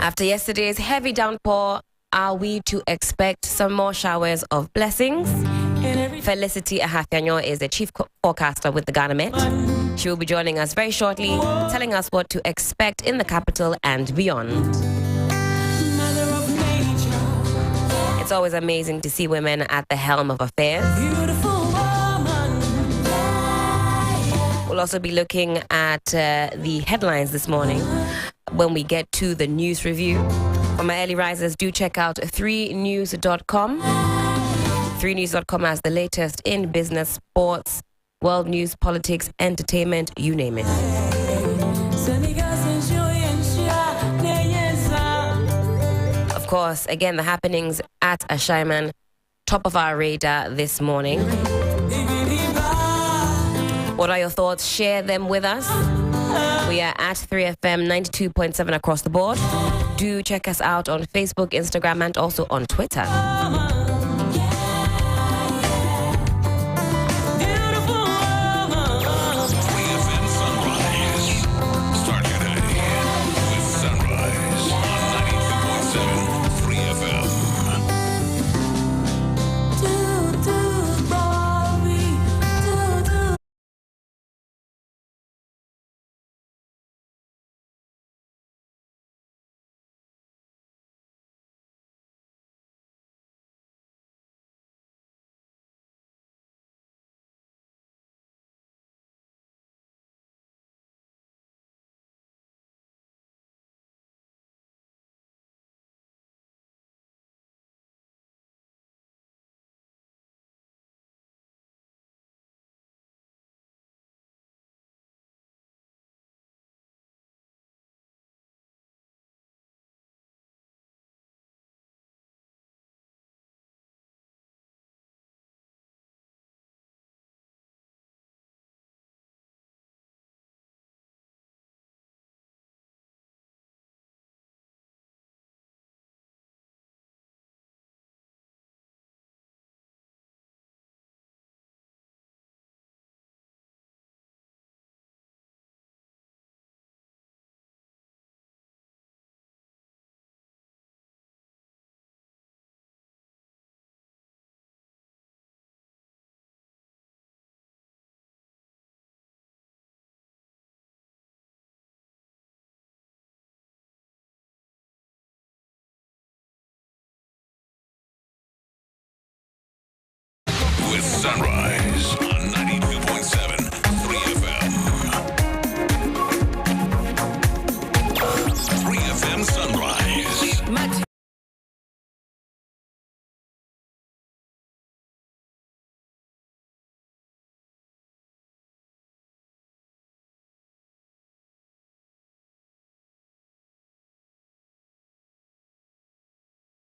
After yesterday's heavy downpour, are we to expect some more showers of blessings? Felicity Ahathanyo is the chief forecaster with the Ghana Met. She will be joining us very shortly, telling us what to expect in the capital and beyond. It's always amazing to see women at the helm of affairs. We'll also be looking at the headlines this morning when we get to the news review. For my early risers, do check out 3news.com. 3news.com has the latest in business, sports, world news, politics, entertainment, you name it. Of course, again, the happenings at Ashaiman, top of our radar this morning. What are your thoughts? Share them with us. We are at 3FM 92.7 across the board. Do check us out on Facebook, Instagram, and also on Twitter. With Sunrise on 92.7 3FM. 3FM Sunrise.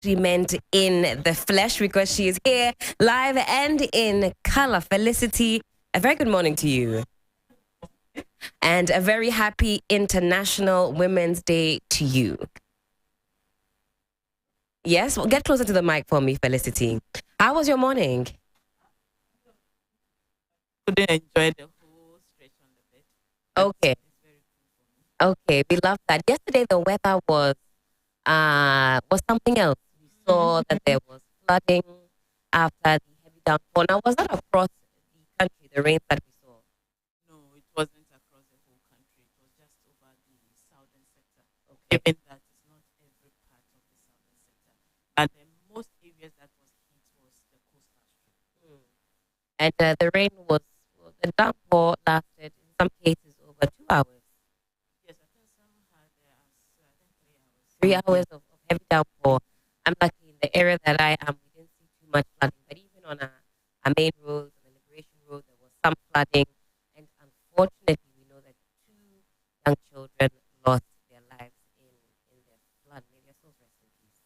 Meant in the flesh, because she is here live and in color. Felicity, a very good morning to you, and a very happy International Women's Day to you. Yes, well, get closer to the mic for me, Felicity. How was your morning? Couldn't enjoy the whole stretch on the bed. Okay. Okay, we love that. Yesterday the weather was something else. We saw that there was flooding after the heavy downpour. Now, was that across the country, the rain that we saw? No, it wasn't across the whole country. It was just over the southern sector. Okay. Given that it's not every part of the southern sector. And the most areas that was hit was the coastal strip. And the rain the downpour lasted in some cases over 2 hours. Yes, I think some had 3 hours. 3 hours of heavy downpour. I'm lucky in the area that I am, we didn't see too much flooding, but even on our main roads, on the Liberation Road, there was some flooding, and unfortunately, we know that 2 young children lost their lives in the flood. May their souls rest in peace.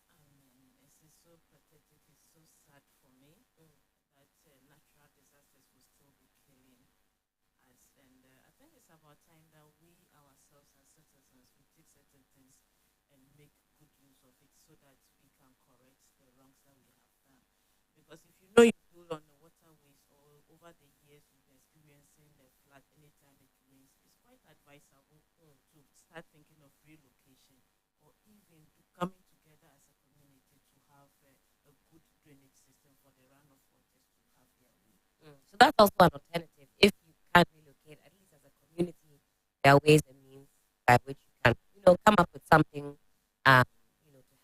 This is so pathetic. It's so sad for me that natural disasters will still be killing us. And I think it's about time that we ourselves as citizens, we take certain things and make good use of it so that we can correct the wrongs that we have done. Because if you know you build on the waterways or over the years you've been experiencing the flood anytime it rains, it's quite advisable to start thinking of relocation or even to So that's also an alternative. If you can't relocate, at least as a community, there are ways and means by which you can, come up with something, um, to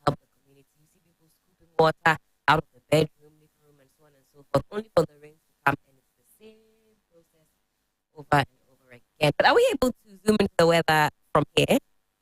help the community. You see people scooping water out of the bedroom, living room, and so on and so forth, only for the rains to come, and it's the same process over and over again. But are we able to zoom into the weather from here?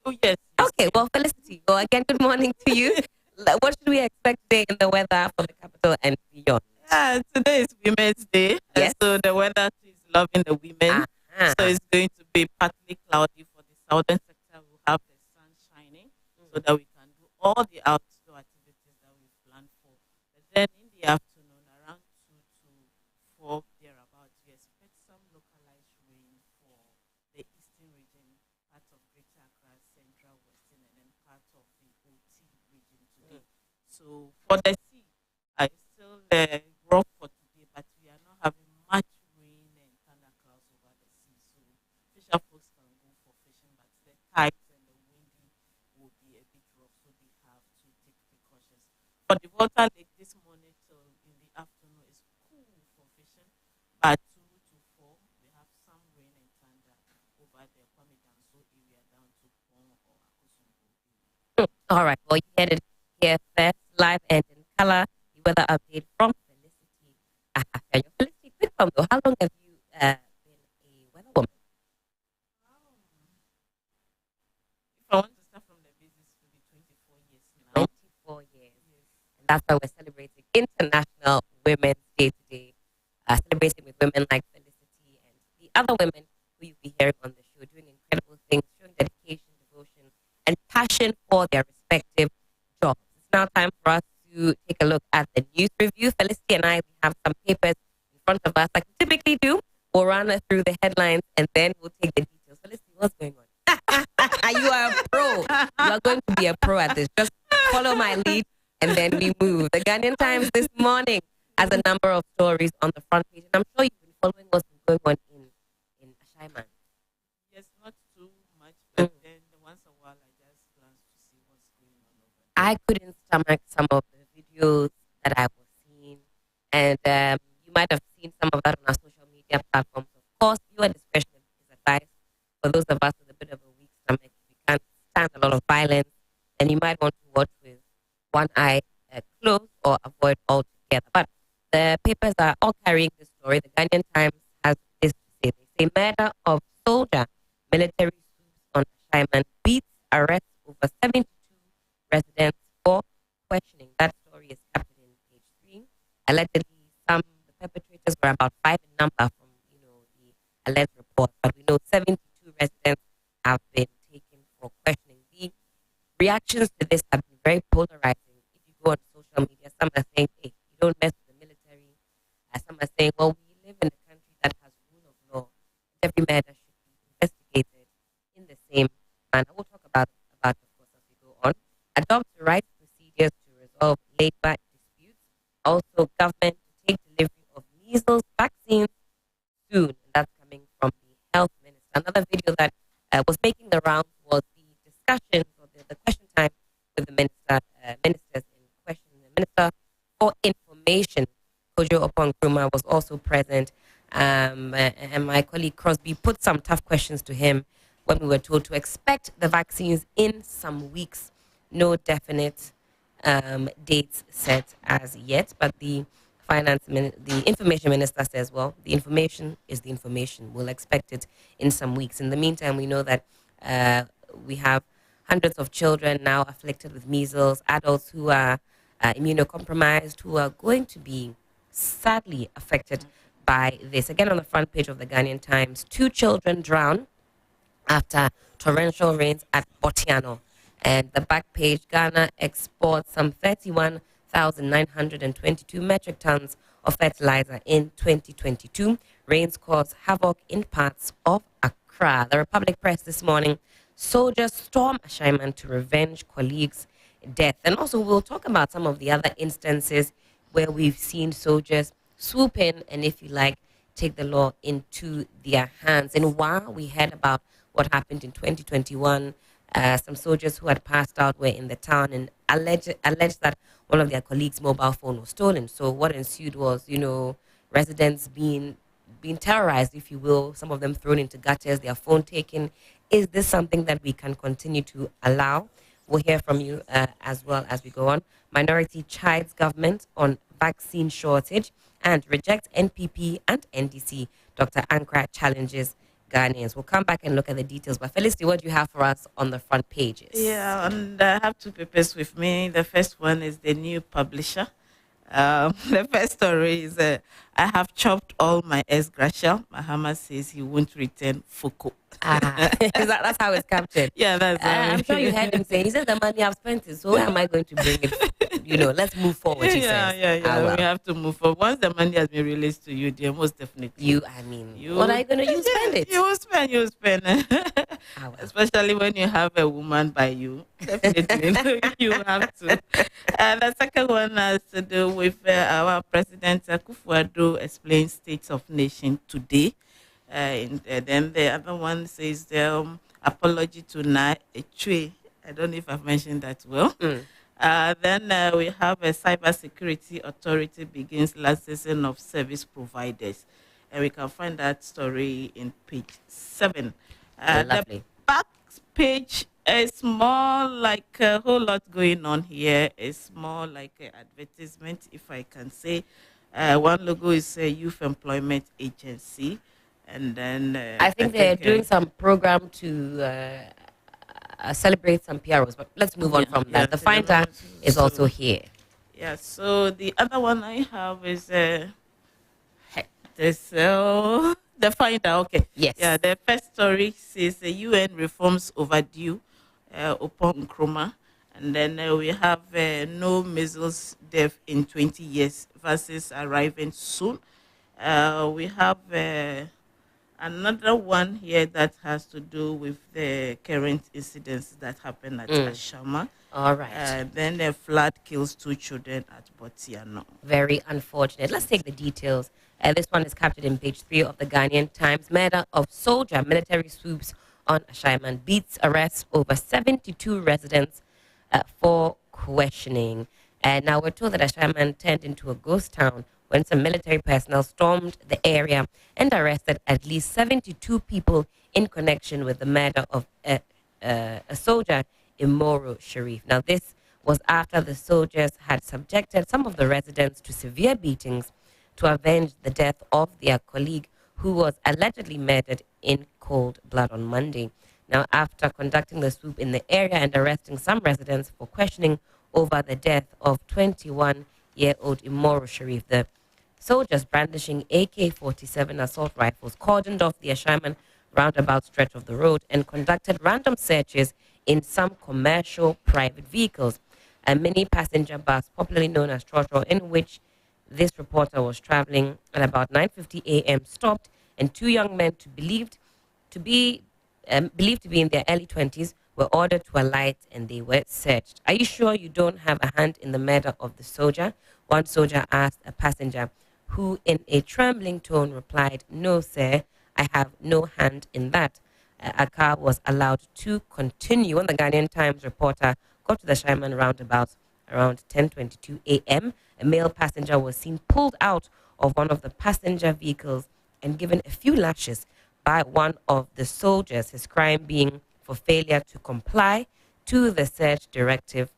Oh, yes. Okay, well, Felicity, well, again, good morning to you. What should we expect today in the weather for the capital and beyond? Yeah, today is Women's Day. Yes. So the weather is loving the women. Uh-huh. So it's going to be partly cloudy for the southern sector. We'll have the sun shining so that we can do all the outdoor activities that we planned for. But then in the afternoon, around 2 to 4, thereabouts, we expect some localized rain for the eastern region, part of Greater Accra, central, western, and then part of the OT region today. So for the sea, it's still rough for today, but we are not having much rain and thunder clouds over the sea. So fisher folks can go for fishing, but the tides and the windy will be a bit rough, so they have to take precautions. For the Volta Lake this morning till in the afternoon is cool for fishing, but 2 to 4 we have some rain and thunder over the Kwame Danso area down to Pong or Akosombo area. All right. Well, you get it here first, live and in color. The weather update from Felicity. Felicity, quick one though. How long have you been a weather woman? If I want to start from the business, it will be 24 years now. 24 years. And that's why we're celebrating International Women's Day today. Celebrating with women like Felicity and the other women who you'll be hearing on the show, doing incredible things, showing dedication, devotion, and passion for their respective jobs. It's now time for us to take a look at the news review. Felicity and I, we have some papers in front of us like we typically do. We'll run through the headlines and then we'll take the details. Felicity, what's going on? You are a pro. You are going to be a pro at this. Just follow my lead and then we move. The Ghanaian Times this morning has a number of stories on the front page. And I'm sure you've been following what's been going on in Ashaiman. Yes, not too much, but then once in a while I just glance to see what's going on over there. I couldn't stomach some of the videos that I was seeing. And you might have seen some of that on our social media platforms. Of course, viewer discretion is advised. For those of us with a bit of a weak stomach, if you can't stand a lot of violence, then you might want to watch with one eye closed or avoid altogether. But the papers are all carrying this story. The Ghanaian Times has this to say. They say murder of soldier, military suits on assignment, beats arrest over 72 residents for questioning. That story is captured in page 3. Allegedly, the perpetrators were about 5 in number from the alleged report, but we know 72 residents have been taken for questioning. The reactions to this have been very polarizing. If you go on social media, some are saying, hey, you don't mess with the military. Some are saying, well, we live in a country that has rule of law. Every matter should be investigated in the same manner. We'll talk about of course, as we go on. Adopt the right procedures to resolve labor disputes. Also, government to take delivery of measles vaccines soon. And that's coming from the health minister. Another video that was making the rounds was the discussion or the question time with the ministers in question. The Minister for Information, Kojo Opon-Nkrumah, was also present. And my colleague Crosby put some tough questions to him when we were told to expect the vaccines in some weeks. No definite dates set as yet, but the the information minister says, well, the information is the information. We'll expect it in some weeks. In the meantime, we know that we have hundreds of children now afflicted with measles, adults who are immunocompromised, who are going to be sadly affected by this. Again, on the front page of the Ghanaian Times, 2 children drown after torrential rains at Botiano. And the back page, Ghana exports some 31,922 metric tons of fertilizer in 2022. Rains cause havoc in parts of Accra. The Republic Press this morning, soldiers storm Ashaiman to revenge colleagues' death. And also we'll talk about some of the other instances where we've seen soldiers swoop in and, if you like, take the law into their hands. And while we heard about what happened in 2021, some soldiers who had passed out were in the town and alleged that one of their colleagues' mobile phone was stolen. So what ensued was, residents being terrorized, if you will, some of them thrown into gutters, their phone taken. Is this something that we can continue to allow? We'll hear from you as well as we go on. Minority chides government on vaccine shortage and reject NPP and NDC. Dr. Ankra challenges Ghanaians. We'll come back and look at the details. But Felicity, what do you have for us on the front pages? Yeah, and I have two papers with me. The first one is the new publisher. The first story is I have chopped all my ex-gratia. Mahama says he won't return Foko. That's how it's captured. Yeah, that's I'm sure you heard him say, he says the money I've spent it, so where am I going to bring it? Let's move forward, he says. Yeah. We have to move forward. Once the money has been released to you, dear, most definitely. What are you going to use? Spend it. You will spend. Especially when you have a woman by you. Definitely, you have to. The second one has to do with our President Akufo-Addo explains State of Nation today. Then the other one says the apology to Na Echwe. I don't know if I've mentioned that well. Then we have a cybersecurity authority begins licensing of service providers. And we can find that story in page 7. Lovely. The back page is more like a whole lot going on here. It's more like an advertisement, if I can say. One logo is a youth employment agency. And then I think they're doing some program to celebrate some PROs, but let's move on from that. The finder is also here. Yeah, so the other one I have is the finder. Okay. Yes. Yeah, the first story says the UN reforms overdue upon Nkrumah. And then we have no measles death in 20 years versus arriving soon. We have another one here that has to do with the current incidents that happened at Ashama. All right. Then the flood kills 2 children at Botiano. Very unfortunate. Let's take the details. This one is captured in page 3 of the Ghanaian Times. Murder of soldier, military swoops on Ashaiman, beats arrests over 72 residents for questioning. Now we're told that Ashaiman turned into a ghost town when some military personnel stormed the area and arrested at least 72 people in connection with the murder of a soldier, Imoro Sharif. Now, this was after the soldiers had subjected some of the residents to severe beatings to avenge the death of their colleague, who was allegedly murdered in cold blood on Monday. Now, after conducting the swoop in the area and arresting some residents for questioning over the death of 21-year-old Imoro Sharif, the soldiers brandishing AK-47 assault rifles cordoned off the Ashaiman roundabout stretch of the road and conducted random searches in some commercial private vehicles. A mini passenger bus, popularly known as Trotro, in which this reporter was traveling at about 9:50 a.m., stopped, and 2 young men believed to be in their early 20s were ordered to alight, and they were searched. Are you sure you don't have a hand in the murder of the soldier? One soldier asked a passenger, who in a trembling tone replied, "No, sir, I have no hand in that." A car was allowed to continue. When the Ghanaian Times reporter got to the Shaiman roundabout around 10:22 a.m., a male passenger was seen pulled out of one of the passenger vehicles and given a few lashes by one of the soldiers, his crime being for failure to comply to the search directive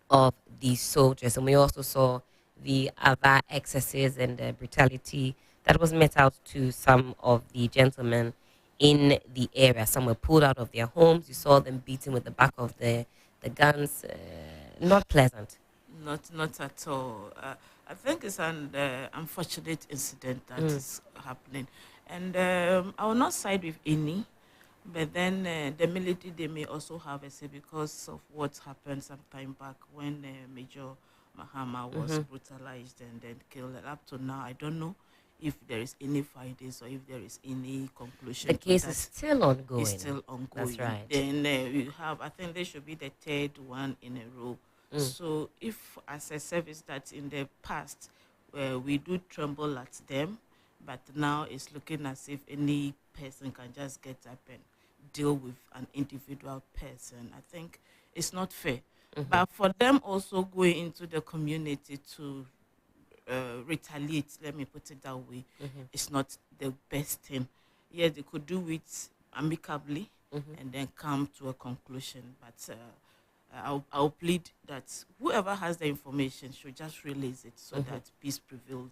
of the soldiers. And we also saw the other excesses and brutality that was met out to some of the gentlemen in the area. Some were pulled out of their homes. You saw them beaten with the back of the guns. Not pleasant. Not at all. I think it's an unfortunate incident that is happening. And I will not side with any, but then the military, they may also have a say because of what happened some time back when Major Mahama was brutalized and then killed. Up to now, I don't know if there is any findings or if there is any conclusion. The case is still ongoing. It's still ongoing. That's right. Then we have, I think there should be the 3rd one in a row. So if as a service that in the past we do tremble at them, but now it's looking as if any person can just get up and deal with an individual person, I think it's not fair. But for them also going into the community to retaliate, let me put it that way, it's not the best thing. Yes, they could do it amicably and then come to a conclusion. But I'll plead that whoever has the information should just release it so that peace prevailed.